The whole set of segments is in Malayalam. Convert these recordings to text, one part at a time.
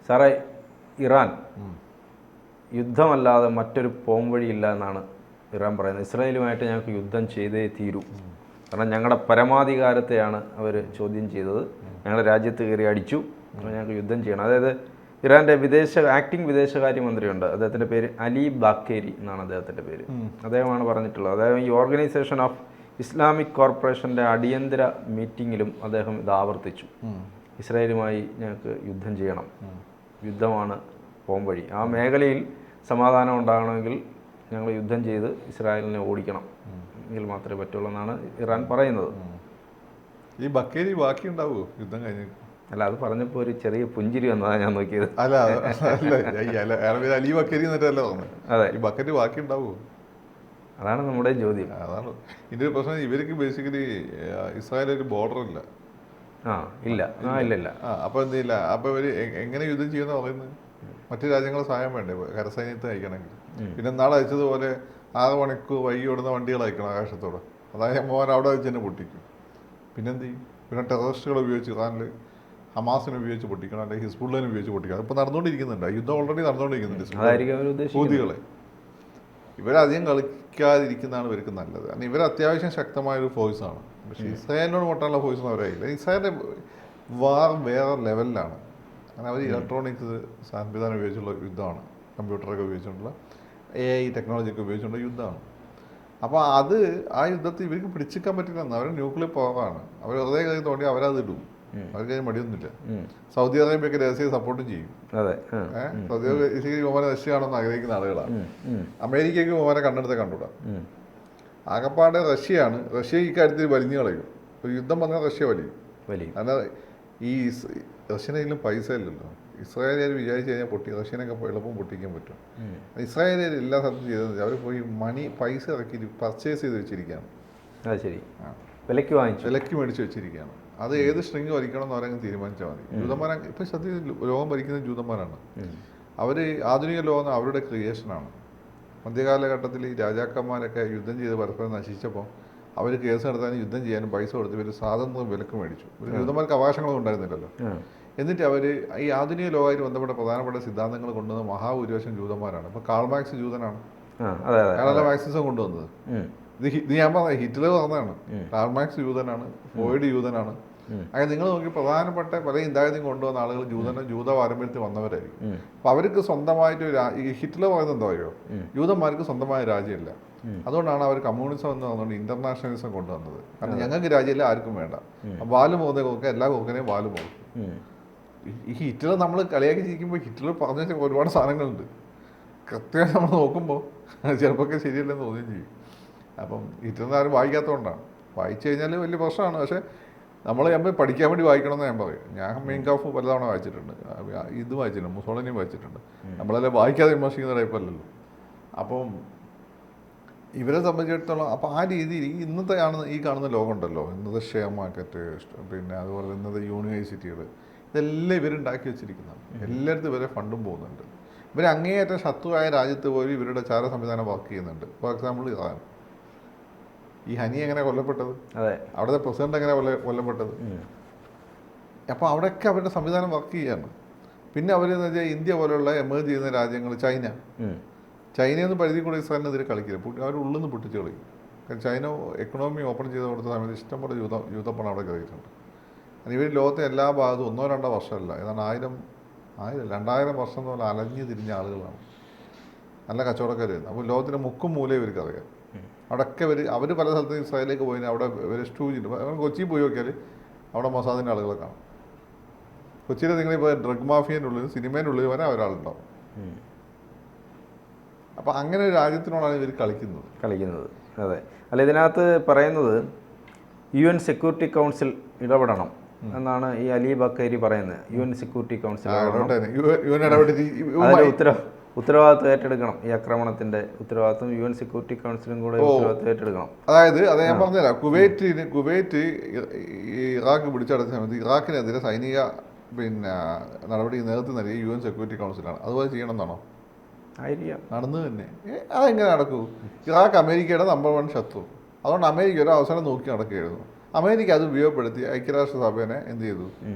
സാറേ, ഇറാൻ യുദ്ധമല്ലാതെ മറ്റൊരു പോംവഴിയില്ല എന്നാണ് ഇറാൻ പറയുന്നത്. ഇസ്രായേലുമായിട്ട് ഞങ്ങൾക്ക് യുദ്ധം ചെയ്തേ തീരൂ, കാരണം ഞങ്ങളുടെ പരമാധികാരത്തെയാണ് അവർ ചോദ്യം ചെയ്തത്. ഞങ്ങളുടെ രാജ്യത്ത് കയറി അടിച്ചു, ഞങ്ങൾക്ക് യുദ്ധം ചെയ്യണം. അതായത് ഇറാൻ്റെ ആക്ടിംഗ് വിദേശകാര്യമന്ത്രിയുണ്ട്, അദ്ദേഹത്തിൻ്റെ പേര് അലി ബാക്കേരി എന്നാണ് അദ്ദേഹത്തിൻ്റെ പേര്. അദ്ദേഹമാണ് പറഞ്ഞിട്ടുള്ളത്. അതായത് ഈ ഓർഗനൈസേഷൻ ഓഫ് ഇസ്ലാമിക് കോർപ്പറേഷൻ്റെ അടിയന്തര മീറ്റിങ്ങിലും അദ്ദേഹം ഇത് ആവർത്തിച്ചു. ഇസ്രായേലുമായി ഞങ്ങൾക്ക് യുദ്ധം ചെയ്യണം, യുദ്ധമാണ് പോംവഴി. ആ മേഖലയിൽ സമാധാനം ഉണ്ടാകണമെങ്കിൽ ഞങ്ങൾ യുദ്ധം ചെയ്ത് ഇസ്രായേലിനെ ഓടിക്കണം, എങ്കിൽ മാത്രമേ പറ്റുള്ളൂ എന്നാണ് ഇറാൻ പറയുന്നത്. ഈ ബക്കേരി ബാക്കി ഉണ്ടാവുമോ യുദ്ധം കഴിഞ്ഞ്? അല്ല, അത് പറഞ്ഞപ്പോൾ ഒരു ചെറിയ പുഞ്ചിരി വന്നതാണ് ഞാൻ നോക്കിയത്. അല്ല അലി ബക്കേരി എന്നിട്ടല്ലേ പറഞ്ഞത്? അതെ, ഈ ബക്കറ്റ് ബാക്കി ഉണ്ടാവുമോ? അതാണ് നമ്മുടെ ചോദ്യം. അതാണ് ഇതിൻ്റെ ഒരു പ്രശ്നം. ഇവർക്ക് ബേസിക്കലി ഇസ്രായേൽ ഒരു ബോർഡർ ഇല്ല. ഇല്ല. അപ്പോൾ എന്തില്ല, അപ്പോൾ ഇവർ എങ്ങനെ യുദ്ധം ചെയ്യുന്ന പറയുന്നത്? മറ്റു രാജ്യങ്ങളെ സഹായം വേണ്ടേ കരസൈന്യത്തെ അയക്കണമെങ്കിൽ? പിന്നെ നാളെ അയച്ചതുപോലെ 6 മണിക്കൂർ വൈകി ഓടുന്ന വണ്ടികൾ അയക്കണം ആകാശത്തോടെ. അതായത് മോൻ അവിടെ വെച്ച് തന്നെ പൊട്ടിക്കും. പിന്നെന്ത് ചെയ്യും? പിന്നെ ടെററിസ്റ്റുകളെ ഉപയോഗിച്ച് ഇറാനിൽ ഹമാസിനെ ഉപയോഗിച്ച് പൊട്ടിക്കണം, അല്ലെങ്കിൽ ഹിസ്ബുള്ളിനെ ഉപയോഗിച്ച് പൊട്ടിക്കണം. അതിപ്പോൾ നടന്നുകൊണ്ടിരിക്കുന്നുണ്ട്, യുദ്ധം ഓൾറെഡി നടന്നുകൊണ്ടിരിക്കുന്നുണ്ട്. ഹൂതികളെ ഇവരധികം കളിക്കാതിരിക്കുന്നതാണ് ഇവർക്ക് നല്ലത്. കാരണം ഇവർ അത്യാവശ്യം ശക്തമായൊരു ഫോഴ്സാണ്. പക്ഷേ ഇസ്രായേലിനോട് പൊട്ടാനുള്ള ഫോഴ്സൊന്നും അവരായില്ല. ഇസ്രായേലിൻ്റെ വാർ വേറെ ലെവലിലാണ്. കാരണം അവർ ഇലക്ട്രോണിക്സ് സംവിധാനം ഉപയോഗിച്ചുള്ള യുദ്ധമാണ്, കമ്പ്യൂട്ടറൊക്കെ ഉപയോഗിച്ചുകൊണ്ടുള്ള AI ടെക്നോളജിയൊക്കെ ഉപയോഗിച്ചുകൊണ്ടുള്ള യുദ്ധമാണ്. അപ്പോൾ ആ യുദ്ധത്തിൽ ഇവർക്ക് പിടിച്ചിക്കാൻ പറ്റില്ലെന്ന്. അവർ ന്യൂക്ലിയർ പവറാണ്. അവർ വെറുതെ കയറി തോണ്ടി അവരത് ഇടും, അവർക്ക് അതിന് മടിയൊന്നുമില്ല. സൗദി അറേബ്യയൊക്കെ രഹസ്യം സപ്പോർട്ടും ചെയ്യും. സൗദി അറേബ്യ വിമാനം റഷ്യയാണെന്ന് ആഗ്രഹിക്കുന്ന ആളുകളാണ്. അമേരിക്കയ്ക്ക് വിമാനം കണ്ണെടുത്ത് കണ്ടുകൂടാ. ആകപ്പാടെ റഷ്യ ഈ കാര്യത്തിൽ വലിഞ്ഞു കളയും. ഒരു യുദ്ധം വന്നാൽ റഷ്യ വലിയും. കാരണം ഈ റഷ്യനെങ്കിലും പൈസ ഇല്ലല്ലോ. ഇസ്രായേലിൽ വിചാരിച്ചു കഴിഞ്ഞാൽ റഷ്യനൊക്കെ എളുപ്പം പൊട്ടിക്കാൻ പറ്റും. ഇസ്രായേലിൽ എല്ലാ സ്ഥലത്തും ചെയ്തത് അവർ പോയി പൈസ ഇറക്കി പർച്ചേസ് ചെയ്ത് വെച്ചിരിക്കുകയാണ്. ശരി, വിലയ്ക്ക് മേടിച്ച് വെച്ചിരിക്കുകയാണ്. അത് ഏത് സ്ട്രിങ് വലിക്കണം എന്ന് അവരങ്ങ് തീരുമാനിച്ചാൽ മതി. ജൂതന്മാരാണ് ഇപ്പം സത്യത്തിൽ ലോകം ഭരിക്കുന്ന ജൂതന്മാരാണ്. അവർ ആധുനിക ലോകം അവരുടെ ക്രിയേഷനാണ്. മധ്യകാലഘട്ടത്തിൽ ഈ രാജാക്കന്മാരൊക്കെ യുദ്ധം ചെയ്ത് പരസ്പരം നശിച്ചപ്പോൾ അവർ കേസ് നടത്താനും യുദ്ധം ചെയ്യാനും പൈസ കൊടുത്ത് ഇവർ സ്വാതന്ത്ര്യം വിലക്ക് മേടിച്ചു. ജൂതന്മാർക്ക് അവകാശങ്ങളൊന്നും ഉണ്ടായിരുന്നില്ലല്ലോ. എന്നിട്ട് അവർ ഈ ആധുനിക ലോകമായിട്ട് ബന്ധപ്പെട്ട പ്രധാനപ്പെട്ട സിദ്ധാന്തങ്ങൾ കൊണ്ടുവന്ന മഹാഭൂരിപക്ഷം ജൂതന്മാരാണ്. ഇപ്പോൾ കാൾ മാർക്സ് ജൂതനാണ്, അയാളല്ല മാർക്സിസം കൊണ്ടുവന്നത്. ഇത് ഞാൻ പറഞ്ഞ ഹിറ്റ്ലർ പറഞ്ഞതാണ്. കാൾ മാർക്സ് ജൂതനാണ്, ഫ്രോയിഡ് ജൂതനാണ്. അങ്ങനെ നിങ്ങൾ നോക്കി പ്രധാനപ്പെട്ട പല ചിന്താഗതിയും കൊണ്ടുവന്ന ആളുകൾ ജൂത പാരമ്പര്യത്തിൽ വന്നവരായിരിക്കും. അപ്പോൾ അവർക്ക് സ്വന്തമായിട്ട് ഈ ഹിറ്റ്ലർ പറയുന്നത് എന്താ പറയുമോ, ജൂതന്മാർക്ക് സ്വന്തമായ രാജ്യമില്ല. അതുകൊണ്ടാണ് അവർ കമ്മ്യൂണിസം എന്ന് പറഞ്ഞുകൊണ്ട് ഇന്റർനാഷണലിസം കൊണ്ടുവന്നത്. കാരണം ഞങ്ങൾക്ക് രാജ്യമില്ല, ആർക്കും വേണ്ട. വാല് പോകുന്ന കോക്ക എല്ലാ കോക്കനെയും വാല് പോകും. ഈ ഹിറ്റ്ലർ നമ്മൾ കളിയാക്കി ചിരിക്കുമ്പോൾ ഹിറ്റ്ലർ പറഞ്ഞു വെച്ചാൽ ഒരുപാട് സാധനങ്ങളുണ്ട്. കൃത്യമായി നമ്മൾ നോക്കുമ്പോൾ ചിലപ്പോൾ ശരിയല്ലെന്ന് തോന്നുകയും ചെയ്യും. അപ്പം ഹിറ്റ്ലറിനെ ആരും വായിക്കാത്തതുകൊണ്ടാണ്. വായിച്ചു കഴിഞ്ഞാൽ വലിയ പ്രശ്നമാണ്. പക്ഷേ നമ്മൾ പഠിക്കാൻ വേണ്ടി വായിക്കണമെന്ന് ഞാൻ പറയും. ഞാൻ മെയിൻ കാഫ് പലതവണ വായിച്ചിട്ടുണ്ട്, ഇത് വായിച്ചിട്ടുണ്ട്, മുസോളിനിയും വായിച്ചിട്ടുണ്ട്. നമ്മളെല്ലാം വായിക്കാതെ വിമർശിക്കുന്ന ടൈപ്പല്ലല്ലോ. അപ്പം ഇവരെ സംബന്ധിച്ചിടത്തോളം അപ്പോൾ ആ രീതിയിൽ ഇന്നത്തെ ഈ കാണുന്ന ലോകമുണ്ടല്ലോ, ഇന്നത്തെ ഷെയർ മാർക്കറ്റ്, പിന്നെ അതുപോലെ ഇന്നത്തെ യൂണിവേഴ്സിറ്റികൾ, ഇതെല്ലാം ഇവരുണ്ടാക്കി വെച്ചിരിക്കുന്നതാണ്. എല്ലായിടത്തും ഇവരെ ഫണ്ടും പോകുന്നുണ്ട്. ഇവർ അങ്ങേയറ്റം ശത്രുവായ രാജ്യത്ത് പോലും ഇവരുടെ ചാര സംവിധാനം വർക്ക് ചെയ്യുന്നുണ്ട്. For example Iran. ഈ ഹനി എങ്ങനെ കൊല്ലപ്പെട്ടത്, അവിടുത്തെ പ്രസിഡന്റ് എങ്ങനെ കൊല്ലപ്പെട്ടത്. അപ്പോൾ അവിടെയൊക്കെ അവരുടെ സംവിധാനം വർക്ക് ചെയ്യാണ്. പിന്നെ അവരെന്ന് വെച്ചാൽ ഇന്ത്യ പോലെയുള്ള എമേർജ് ചെയ്യുന്ന രാജ്യങ്ങൾ, ചൈനയൊന്നും പരിധി കൂടെ ഇസ്രായേലിനെതിരെ കളിക്കില്ല. അവർ ഉള്ളിൽ നിന്ന് പൊട്ടിച്ച് കളിക്കും. കാരണം ചൈന എക്കണോമി ഓപ്പൺ ചെയ്ത് കൊടുത്ത സമയത്ത് ഇഷ്ടംപോലെ യൂതപ്പണം അവിടെ കയറിയിട്ടുണ്ട്. ഇവർ ലോകത്തെ എല്ലാ ഭാഗത്തും 1-2 വർഷമല്ല, ഏതാണ് 2000 വർഷം പോലെ അലഞ്ഞു തിരിഞ്ഞ ആളുകളാണ്. നല്ല കച്ചവടക്കാർ. അപ്പോൾ ലോകത്തിൻ്റെ മുക്കും മൂലയും ഇവർക്ക് അറിയാം. അവിടെയൊക്കെ അവർ പല സ്ഥലത്തും ഇസ്രായേലിലേക്ക് പോയി അവിടെ ഇവർ സ്റ്റൂജിണ്ട്. കൊച്ചിയിൽ പോയി നോക്കിയാൽ അവിടെ മൊസാദിൻ്റെ ആളുകളെ കാണാം. കൊച്ചിയിൽ നിങ്ങളിപ്പോൾ ഡ്രഗ് മാഫിയൻ്റെ ഉള്ളിൽ, സിനിമേൻ്റെ ഉള്ളിൽ വരെ ഒരാളുണ്ടാവും. അപ്പം അങ്ങനെ ഒരു രാജ്യത്തിനോടാണ് ഇവർ കളിക്കുന്നത്. അതെ. അല്ല, ഇതിനകത്ത് പറയുന്നത് UN സെക്യൂരിറ്റി കൗൺസിൽ ഇടപെടണം എന്നാണ് ഈ അലി ബക്കേരി പറയുന്നത്. UN സെക്യൂരിറ്റി കൗൺസിൽ ഉത്തരവാദിത്വം ഏറ്റെടുക്കണം. ഈ ആക്രമണത്തിന്റെ ഉത്തരവാദിത്വം UN സെക്യൂരിറ്റി കൗൺസിലും കൂടെ ഉത്തരവാദിത്വം ഏറ്റെടുക്കണം. അതായത് അത് ഞാൻ പറഞ്ഞുതരാം. കുവൈറ്റ് ഇറാഖ് പിടിച്ചടച്ച സമയത്ത് ഇറാഖിനെതിരെ സൈനിക നടപടി നേതൃത്വം നൽകിയ UN സെക്യൂരിറ്റി കൗൺസിലാണ്. അതുപോലെ ചെയ്യണമെന്നാണോ നടന്നു തന്നെ? അതെങ്ങനെ നടക്കൂ? ഇറാഖ് അമേരിക്കയുടെ നമ്പർ 1 ശത്രു. അതുകൊണ്ട് അമേരിക്ക ഒരു അവസരം നോക്കി നടക്കുകയായിരുന്നു. അമേരിക്ക അത് ഉപയോഗപ്പെടുത്തി ഐക്യരാഷ്ട്രസഭേനെ എന്ത് ചെയ്തു?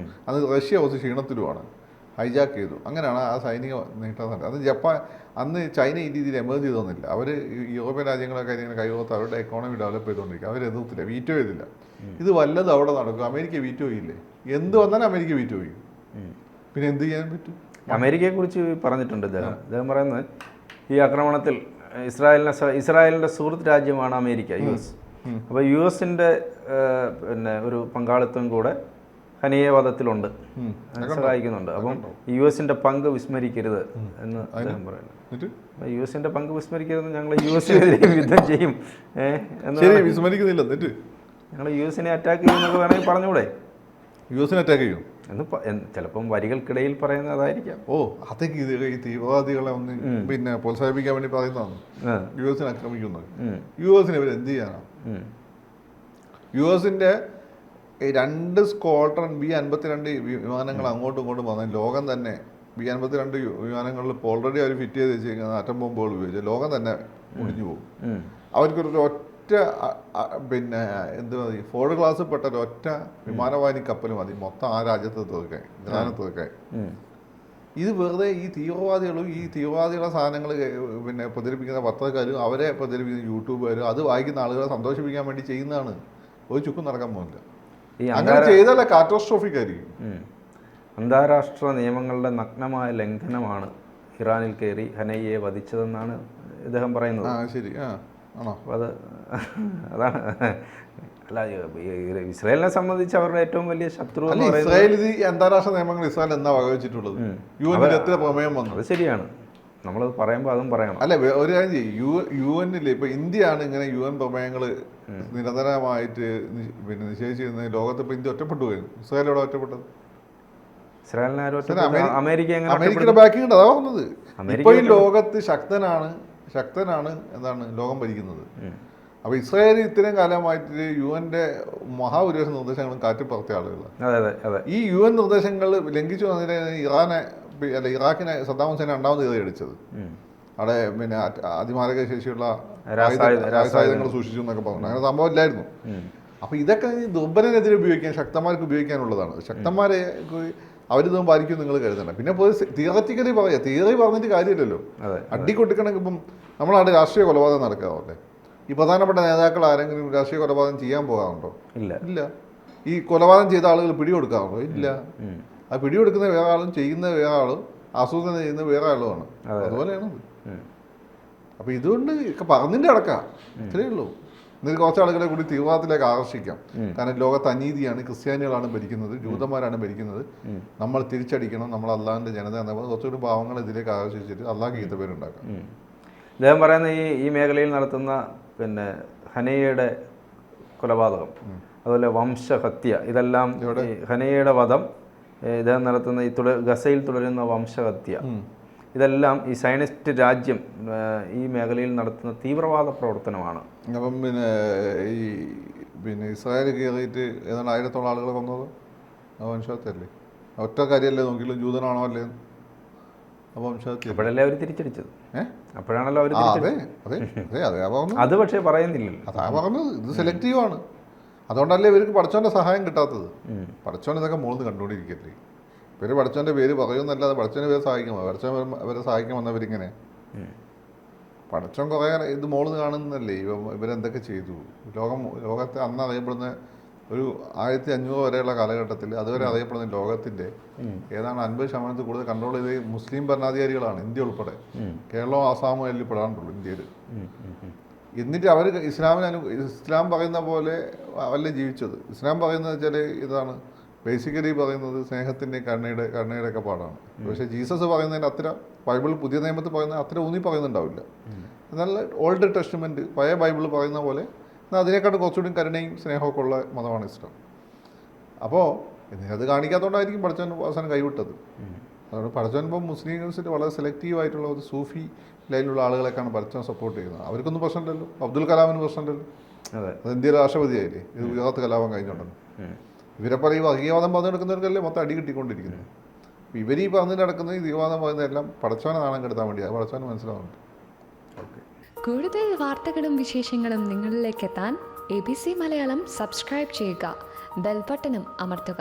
അത് റഷ്യ കുറച്ച് ക്ഷീണത്തിലുമാണ്. ഹൈജാക്ക് ചെയ്തു. അങ്ങനെയാണ് ആ സൈനിക നീക്കം നടന്നത്. അത് ജപ്പാൻ അന്ന് ചൈന ഈ രീതിയിൽ എമേർജ് ചെയ്തൊന്നുമില്ല. അവർ യൂറോപ്യൻ രാജ്യങ്ങളൊക്കെ ഇങ്ങനെ കൈകോർത്ത് അവരുടെ എക്കോണമി ഡെവലപ്പ് ചെയ്തുകൊണ്ടിരിക്കുക. അവർ എതിർത്തില്ല, വീറ്റോ ചെയ്തില്ല. ഇത് വല്ലതും അവിടെ നടക്കും. അമേരിക്ക വീറ്റോ ചെയ്യില്ലേ? എന്ത് വന്നാലും അമേരിക്ക വീറ്റോ ചെയ്യും. പിന്നെ എന്ത് ചെയ്യാൻ പറ്റും? അമേരിക്കയെക്കുറിച്ച് പറഞ്ഞിട്ടുണ്ട് അദ്ദേഹം പറയുന്നത് ഈ ആക്രമണത്തിൽ ഇസ്രായേലിൻ്റെ സുഹൃത്ത് രാജ്യമാണ് അമേരിക്ക, US. അപ്പോൾ US-ൻ്റെ പിന്നെ ഒരു പങ്കാളിത്തം കൂടെ ഹനിയ വധത്തിലുണ്ട്, സഹായിക്കുന്നുണ്ട്. അപ്പം US-ൻ്റെ പങ്ക് വിസ്മരിക്കരുത് എന്ന് അദ്ദേഹം പറയുന്നത്. US-ൻ്റെ പങ്ക് വിസ്മരിക്കരുത്, ഞങ്ങൾ US-നെതിരെ യുദ്ധം ചെയ്യും എന്ന് വിസ്മരിക്കുന്നില്ല. ഞങ്ങൾ US-നെ അറ്റാക്ക് ചെയ്യുന്നൊക്കെ വേണമെങ്കിൽ പറഞ്ഞൂടെ? US-നെ അറ്റാക്ക് ചെയ്യും എന്ന് ചിലപ്പം വരികൾക്കിടയിൽ പറയുന്നതായിരിക്കാം. അതൊക്കെ ഈ തീവ്രവാദികളെ ഒന്ന് പിന്നെ പ്രോത്സാഹിപ്പിക്കാൻ വേണ്ടി പറയുന്നതാണ്. US-നെ ആക്രമിക്കുന്നത്. US-നെ ഇവർ എന്ത് ചെയ്യാനാണ്? US-ൻ്റെ 2 സ്ക്വാഡ്രൺ B-52 വിമാനങ്ങൾ അങ്ങോട്ടും ഇങ്ങോട്ടും വന്നാൽ ലോകം തന്നെ B-52 വിമാനങ്ങളിൽ ഇപ്പോൾ ഓൾറെഡി അവർ ഫിറ്റ് ചെയ്ത് വെച്ചിരിക്കുന്ന ആറ്റം ബോംബുകൾ ഉപയോഗിച്ച് ലോകം തന്നെ ഒടിഞ്ഞു പോകും. അവർക്കൊരു ഒറ്റ പിന്നെ എന്ത് മതി, ഫോർഡ് ക്ലാസ് പെട്ട ഒറ്റ വിമാനവാഹിനി കപ്പൽ മതി മൊത്തം ആ രാജ്യത്ത് തീർക്കാൻ, ഇറാനെ തീർക്കാൻ. ഇത് വെറുതെ ഈ തീവ്രവാദികളും ഈ തീവ്രവാദികളുടെ സാധനങ്ങൾ പിന്നെ പ്രചരിപ്പിക്കുന്ന പത്രക്കാരും അവരെ പ്രചരിപ്പിക്കുന്ന യൂട്യൂബുകാരും അത് വായിക്കുന്ന ആളുകളെ സന്തോഷിപ്പിക്കാൻ വേണ്ടി ചെയ്യുന്നതാണ്. ഒരു ചുക്കും നടക്കാൻ പോകുന്നില്ല. അങ്ങനെ ചെയ്താലേ കാറ്റോസ്ട്രോഫിക് ആയിരിക്കും. അന്താരാഷ്ട്ര നിയമങ്ങളുടെ നഗ്നമായ ലംഘനമാണ് ഇറാനിൽ കയറി ഹനയ്യയെ വധിച്ചതെന്നാണ് ഇദ്ദേഹം പറയുന്നത്. ശരി, ആണോ? അപ്പോൾ അതാണ് അല്ല, ഇസ്രായേലിനെ സംബന്ധിച്ച് അവരുടെ ഏറ്റവും വലിയ ശത്രു എന്ന് പറയുന്നത് ഇസ്രായേൽ. ഈ അന്താരാഷ്ട്ര നിയമങ്ങൾ ഇസ്രായേൽ എന്താ വകവെച്ചിട്ടുള്ളത്? UN-ൽ എത്ര പ്രമേയം വന്നു? അത് ശരിയാണ്, നമ്മളത് പറയുമ്പോൾ അതും പറയണം. അല്ല, ഒരു കാര്യം ചെയ്യും, UN-ൽ ഇപ്പൊ ഇന്ത്യയാണ് ഇങ്ങനെ UN പ്രമേയങ്ങൾ നിരന്തരമായിട്ട് പിന്നെ നിഷേധിച്ചിരുന്നത്. ലോകത്ത് ഇപ്പൊ ഇന്ത്യ ഒറ്റപ്പെട്ടു പോയിരുന്നു. ഇസ്രായേൽ എവിടെ ഒറ്റപ്പെട്ടത്? ഇസ്രായേലിനെ അമേരിക്കയുടെ ബാക്കിംഗ് ഉണ്ട്. അതാ പറഞ്ഞത്. ഇപ്പൊ ഈ ലോകത്ത് ശക്തനാണ് എന്താണ് ലോകം ഭരിക്കുന്നത്. അപ്പോൾ ഇസ്രായേൽ ഇത്രയും കാലമായിട്ട് UN-ന്റെ മഹാഭൂരിപക്ഷ നിർദ്ദേശങ്ങളും കാറ്റിപ്പുറത്തിയ ആളുകളാണ്. ഈ UN നിർദ്ദേശങ്ങൾ ലംഘിച്ചു വന്നതിന് ഇറാഖിനെ സദ്ദാം ഹുസൈൻ 2ാമത് കയറിയടിച്ചത്. അവിടെ പിന്നെ അതിമാരക ശേഷിയുള്ള രാസായുധങ്ങൾ സൂക്ഷിച്ചു എന്നൊക്കെ പറഞ്ഞു. അങ്ങനെ സംഭവം ഇല്ലായിരുന്നു. അപ്പോൾ ഇതൊക്കെ ദുർബലനെതിരെ ഉപയോഗിക്കാൻ, ശക്തന്മാർക്ക് ഉപയോഗിക്കാനുള്ളതാണ്. ശക്തന്മാരെ അവരിതൊന്നും പാലിക്കും നിങ്ങൾ കരുതണ്ട. പിന്നെ തിയററ്റിക്കലി പറയാം, തിയറി പറഞ്ഞിട്ട് കാര്യമില്ലല്ലോ. അടിക്കൊട്ടിക്കണമെങ്കിൽ ഇപ്പം നമ്മളവിടെ രാഷ്ട്രീയ കൊലപാതകം നടക്കാറില്ലേ? ഈ പ്രധാനപ്പെട്ട നേതാക്കൾ ആരെങ്കിലും രാഷ്ട്രീയ കൊലപാതകം ചെയ്യാൻ പോകാറുണ്ടോ? ഇല്ല. ഈ കൊലപാതകം ചെയ്ത ആളുകൾ പിടികൊടുക്കാറുണ്ടോ? ഇല്ല. ആ പിടികൊടുക്കുന്ന വേറെ ആളും ചെയ്യുന്ന വേറെ ആളും ആസൂത്രണം ചെയ്യുന്ന വേറെ ആളുമാണ്. അതുപോലെയാണ്. അപ്പോൾ ഇതുകൊണ്ട് ഒക്കെ പറഞ്ഞിട്ട് അടക്കാം, ഇത്രയേ ഉള്ളൂ. എന്നിട്ട് കുറച്ച് ആളുകളെ കൂടി തീവ്രവാദത്തിലേക്ക് ആകർഷിക്കാം. കാരണം ലോകത്ത് അനീതിയാണ്, ക്രിസ്ത്യാനികളാണ് ഭരിക്കുന്നത്, ജൂതന്മാരാണ് ഭരിക്കുന്നത്, നമ്മൾ തിരിച്ചടിക്കണം, നമ്മൾ അള്ളാഹിൻ്റെ ജനത എന്ന കുറച്ചുകൂടി പാവങ്ങൾ ഇതിലേക്ക് ആകർഷിച്ചിട്ട് അള്ളാഹ് ഗീതപേരുണ്ടാക്കാം. അദ്ദേഹം പറയുന്ന ഈ മേഖലയിൽ നടത്തുന്ന പിന്നെ ഹനയ്യയുടെ കൊലപാതകം, അതുപോലെ വംശഹത്യ, ഇതെല്ലാം ഹനയ്യയുടെ വധം, ഇദ്ദേഹം നടത്തുന്ന ഗസയിൽ തുടരുന്ന വംശഹത്യ, ഇതെല്ലാം ഈ സയനിസ്റ്റ് രാജ്യം ഈ മേഖലയിൽ നടത്തുന്ന തീവ്രവാദ പ്രവർത്തനമാണ്. അപ്പം പിന്നെ ഇസ്രായേൽ കയറിയിട്ട് ഏതാണ്ട് 1000-ഓളം ആളുകളെ കൊന്നത് വംശഹത്യല്ലേ? ഒറ്റ കാര്യമല്ലേ നോക്കിയാലും ജൂതനാണോ അല്ലേ? അപ്പോൾ വംശഹത്യ അപ്പോഴല്ലേ അവർ തിരിച്ചടിച്ചത്? അപ്പോഴാണല്ലോ അവർ അത് പക്ഷേ പറയുന്നില്ലല്ലോ. അതാ പറഞ്ഞത്, ഇത് സെലക്റ്റീവാണ്. അതുകൊണ്ടല്ലേ ഇവർക്ക് പഠിച്ചവൻ്റെ സഹായം കിട്ടാത്തത്. പഠിച്ചവൻ ഇതൊക്കെ മുകളിൽ കണ്ടുകൊണ്ടിരിക്കല്ലേ. ഇവർ പഠിച്ചവൻ്റെ പേര് പറയുമെന്നല്ലാതെ പഠിച്ചവൻ്റെ പേര് സഹായിക്കുമോ? പഠിച്ചവൻ അവരെ സഹായിക്കാൻ വന്നവരിങ്ങനെ പഠിച്ചവൻ കുറേ ഇത് മുകളിൽ കാണുന്നല്ലേ ഇവരെന്തൊക്കെ ചെയ്തു. ലോകത്തെ അന്ന് അറിയപ്പെടുന്ന ഒരു 1500 വരെയുള്ള കാലഘട്ടത്തിൽ അതുവരെ അറിയപ്പെടുന്ന ലോകത്തിൻ്റെ ഏതാണ്ട് 50% കൂടുതൽ കൺട്രോൾ ചെയ്ത് മുസ്ലിം ഭരണാധികാരികളാണ്, ഇന്ത്യ ഉൾപ്പെടെ. കേരളവും ആസാമും അതിൽ പെടാണ്ടുള്ളൂ ഇന്ത്യയിൽ. എന്നിട്ട് അവർ ഇസ്ലാം പറയുന്ന പോലെ അല്ല ജീവിച്ചത്. ഇസ്ലാം പറയുന്നത് വെച്ചാൽ ഇതാണ് ബേസിക്കലി പറയുന്നത് സ്നേഹത്തിൻ്റെ കരുണയുടെ ഒക്കെ പാടാണ്. പക്ഷേ ജീസസ് പറയുന്നതിന് അത്ര, ബൈബിൾ പുതിയ നിയമത്തിൽ പറയുന്നത് അത്ര ഊന്നി പറയുന്നുണ്ടാവില്ല. എന്നാൽ ഓൾഡ് ടെസ്റ്റ്മെൻറ്റ് പഴയ ബൈബിൾ പറയുന്ന പോലെ എന്നാൽ അതിനേക്കാളും കുറച്ചുകൂടി കരുണയും സ്നേഹമൊക്കെ ഉള്ള മതമാണ് ഇസ്ലാം. അപ്പോൾ അത് കാണിക്കാത്തതുകൊണ്ടായിരിക്കും പഠിച്ചവൻ അവസാനം കൈവിട്ടത്. അതുകൊണ്ട് പഠിച്ചവൻ ഇപ്പം മുസ്ലിംസിൽ വളരെ സെലക്റ്റീവായിട്ടുള്ള ഒരു സൂഫി ലൈനിലുള്ള ആളുകളെക്കാണ് പഠിച്ചവൻ സപ്പോർട്ട് ചെയ്യുന്നത്. അവർക്കൊന്നും പ്രശ്നമില്ലല്ലോ. അബ്ദുൽ കലാമിന് പ്രശ്നമില്ലല്ലോ. അത് ഇന്ത്യയിലെ രാഷ്ട്രപതിയായില്ലേ? ഇത് ഗുജറാത്ത് കലാപം കഴിഞ്ഞുകൊണ്ടല്ലോ. ഇവരെ പറയും വർഗീയവാദം പറഞ്ഞെടുക്കുന്നവർക്കല്ലേ മൊത്തം അടി കിട്ടിക്കൊണ്ടിരിക്കുന്നത്. ഇവർ ഈ പറഞ്ഞിട്ട് നടക്കുന്നത് ഈ തീവ്രവാദം പറയുന്നതെല്ലാം പഠിച്ചവനെ നാണം കെടുത്താൻ വേണ്ടിയാണ്. പഠിച്ചവന് മനസ്സിലാവുന്നുണ്ട്. കൂടുതൽ വാർത്തകളും വിശേഷങ്ങളും നിങ്ങളിലേക്ക് എത്താൻ ABC മലയാളം സബ്സ്ക്രൈബ് ചെയ്യുക, ബെൽ ബട്ടണും അമർത്തുക.